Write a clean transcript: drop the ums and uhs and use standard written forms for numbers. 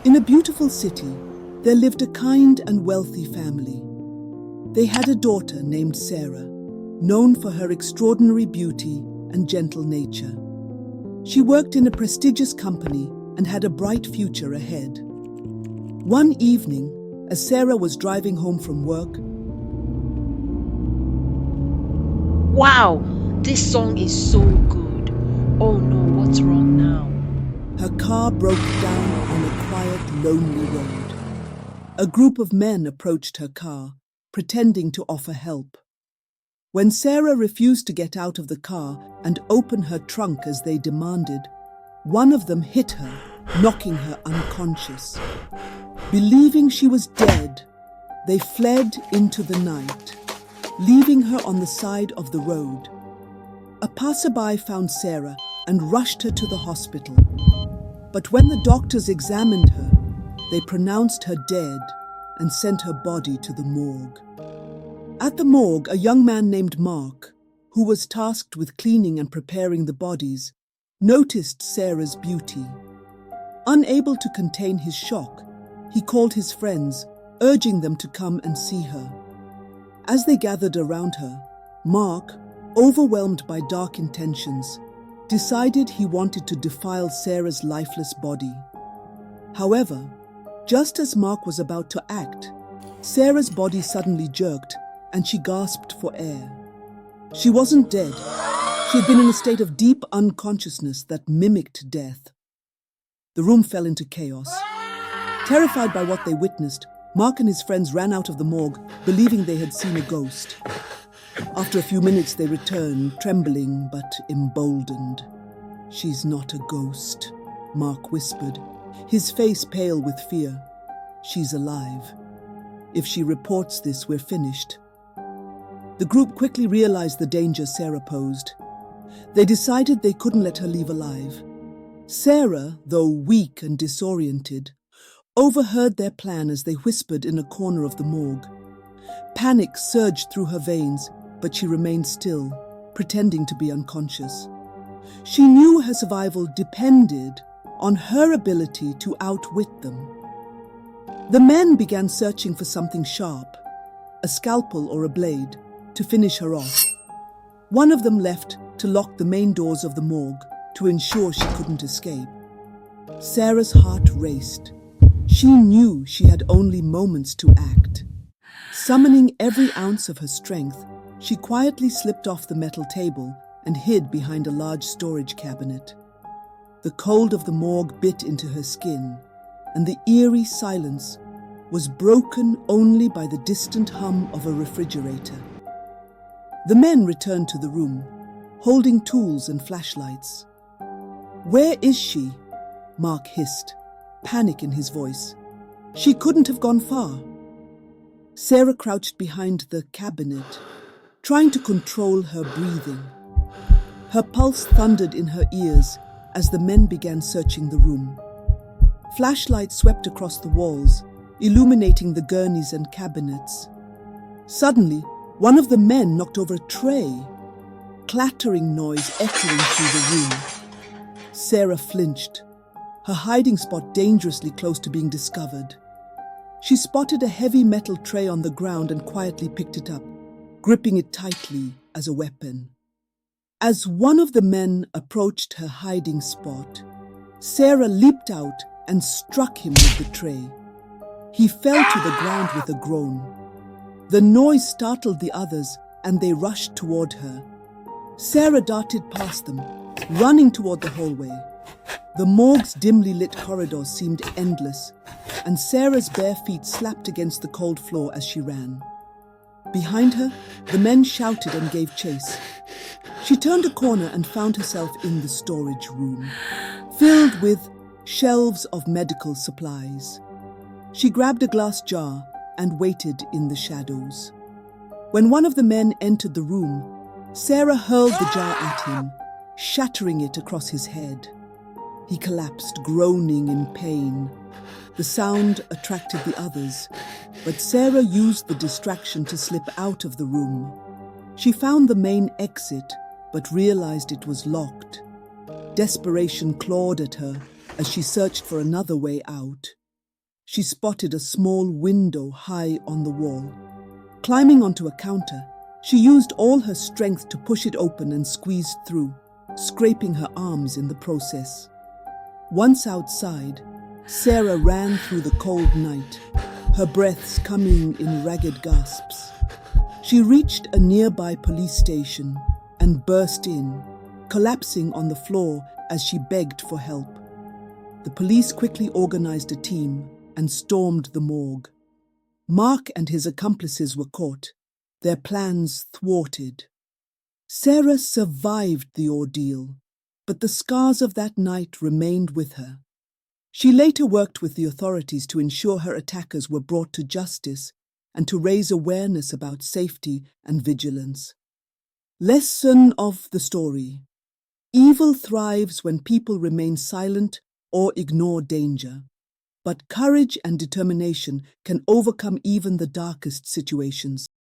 In a beautiful city, there lived a kind and wealthy family. They had a daughter named Sarah, known for her extraordinary beauty and gentle nature. She worked in a prestigious company and had a bright future ahead. One evening, as Sarah was driving home from work, Wow, this song is so good. Oh no, what's wrong now? her car broke down on a quiet, lonely road. A group of men approached her car, pretending to offer help. When Sarah refused to get out of the car and open her trunk as they demanded, one of them hit her, knocking her unconscious. Believing she was dead, they fled into the night, leaving her on the side of the road. A passerby found Sarah and rushed her to the hospital. But when the doctors examined her, they pronounced her dead and sent her body to the morgue. At the morgue, a young man named Mark, who was tasked with cleaning and preparing the bodies, noticed Sarah's beauty. Unable to contain his shock, he called his friends, urging them to come and see her. As they gathered around her, Mark, overwhelmed by dark intentions, decided he wanted to defile Sarah's lifeless body. However, just as Mark was about to act, Sarah's body suddenly jerked and she gasped for air. She wasn't dead. She had been in a state of deep unconsciousness that mimicked death. The room fell into chaos. Terrified by what they witnessed, Mark and his friends ran out of the morgue, believing they had seen a ghost. After a few minutes, they returned, trembling but emboldened. "She's not a ghost," Mark whispered, his face pale with fear. "She's alive. If she reports this, we're finished." The group quickly realized the danger Sarah posed. They decided they couldn't let her leave alive. Sarah, though weak and disoriented, overheard their plan as they whispered in a corner of the morgue. Panic surged through her veins, but she remained still, pretending to be unconscious. She knew her survival depended on her ability to outwit them. The men began searching for something sharp, a scalpel or a blade, to finish her off. One of them left to lock the main doors of the morgue to ensure she couldn't escape. Sarah's heart raced. She knew she had only moments to act. Summoning every ounce of her strength, she quietly slipped off the metal table and hid behind a large storage cabinet. The cold of the morgue bit into her skin, and the eerie silence was broken only by the distant hum of a refrigerator. The men returned to the room, holding tools and flashlights. "Where is she?" Mark hissed, panic in his voice. "She couldn't have gone far." Sarah crouched behind the cabinet, trying to control her breathing. Her pulse thundered in her ears as the men began searching the room. Flashlights swept across the walls, illuminating the gurneys and cabinets. Suddenly, one of the men knocked over a tray, clattering noise echoing through the room. Sarah flinched, her hiding spot dangerously close to being discovered. She spotted a heavy metal tray on the ground and quietly picked it up, gripping it tightly as a weapon. As one of the men approached her hiding spot, Sarah leaped out and struck him with the tray. He fell to the ground with a groan. The noise startled the others, and they rushed toward her. Sarah darted past them, running toward the hallway. The morgue's dimly lit corridors seemed endless, and Sarah's bare feet slapped against the cold floor as she ran. Behind her, the men shouted and gave chase. She turned a corner and found herself in the storage room, filled with shelves of medical supplies. She grabbed a glass jar and waited in the shadows. When one of the men entered the room, Sarah hurled the jar at him, shattering it across his head. He collapsed, groaning in pain. The sound attracted the others, but Sarah used the distraction to slip out of the room. She found the main exit, but realized it was locked. Desperation clawed at her as she searched for another way out. she spotted a small window high on the wall. Climbing onto a counter, she used all her strength to push it open and squeezed through, scraping her arms in the process. Once outside, Sarah ran through the cold night, her breaths coming in ragged gasps. She reached a nearby police station and burst in, collapsing on the floor as she begged for help. The police quickly organized a team and stormed the morgue. Mark and his accomplices were caught, their plans thwarted. Sarah survived the ordeal, but the scars of that night remained with her. She later worked with the authorities to ensure her attackers were brought to justice and to raise awareness about safety and vigilance. Lesson of the story: evil thrives when people remain silent or ignore danger, but courage and determination can overcome even the darkest situations.